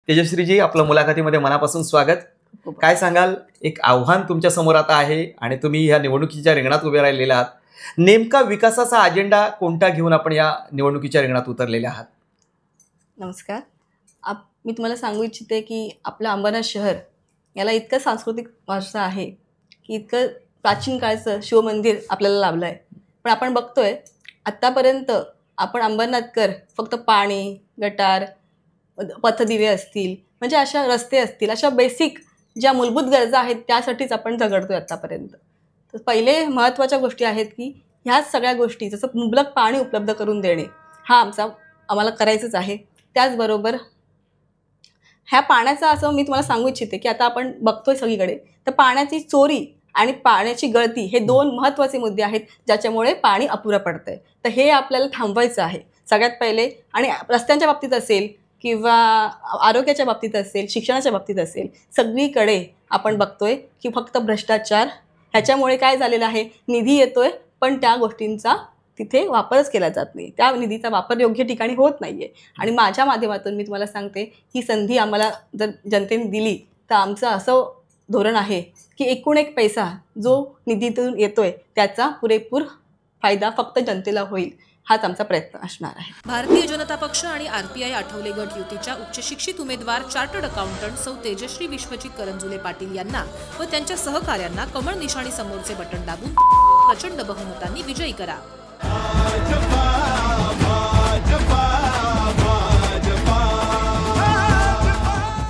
तेजश्रीजी, आपलं मुलाखतीमध्ये मनापासून स्वागत. काय सांगाल, एक आव्हान तुमच्या समोर आता आहे आणि तुम्ही ह्या निवडणुकीच्या रिंगणात उभे राहिलेले आहात. नेमका विकासाचा अजेंडा कोणता घेऊन आपण या निवडणुकीच्या रिंगणात उतरलेले आहात? नमस्कार. मी तुम्हाला सांगू इच्छिते की आपलं अंबरनाथ शहर याला इतकं सांस्कृतिक वारसा आहे की इतकं प्राचीन काळचं शिवमंदिर आपल्याला लाभलं आहे. पण आपण बघतोय आत्तापर्यंत आपण अंबरनाथकर फक्त पाणी, गटार, पथदिवे असतील, म्हणजे अशा रस्ते असतील, अशा बेसिक ज्या मूलभूत गरजा आहेत त्यासाठीच आपण झगडतोय आत्तापर्यंत. तर पहिले महत्त्वाच्या गोष्टी आहेत की ह्याच सगळ्या गोष्टी, जसं मुबलक पाणी उपलब्ध करून देणे, हा आम्हाला करायचंच आहे. त्याचबरोबर ह्या पाण्याचा असं मी तुम्हाला सांगू इच्छिते की आता आपण बघतोय सगळीकडे, तर पाण्याची चोरी आणि पाण्याची गळती हे दोन महत्त्वाचे मुद्दे आहेत ज्याच्यामुळे पाणी अपुरं पडतंय. तर हे आपल्याला थांबवायचं आहे सगळ्यात पहिले. आणि रस्त्यांच्या बाबतीत असेल किंवा आरोग्याच्या बाबतीत असेल, शिक्षणाच्या बाबतीत असेल, सगळीकडे आपण बघतोय की फक्त भ्रष्टाचार. ह्याच्यामुळे काय झालेलं आहे, निधी येतोय पण त्या गोष्टींचा तिथे वापरच केला जात नाही, त्या निधीचा वापर योग्य ठिकाणी होत नाही आहे. आणि माझ्या माध्यमातून मी तुम्हाला सांगते, ही संधी आम्हाला जर जनतेने दिली तर आमचं असं धोरण आहे की एकूण एक पैसा जो निधीतून येतोय त्याचा पुरेपूर फायदा फक्त जनतेला होईल, हाच आमचा प्रयत्न असणार आहे. भारतीय जनता पक्ष आणि आरपीआय आठवले गट युतीच्या उच्च शिक्षित उमेदवार चार्टर्ड अकाउंटंट सौ तेजश्री विश्वजित करंजुले पाटील यांना व त्यांच्या सहकाऱ्यांना कमळ निशाणी समोरचे बटन दाबून प्रचंड बहुमतांनी विजयी करा.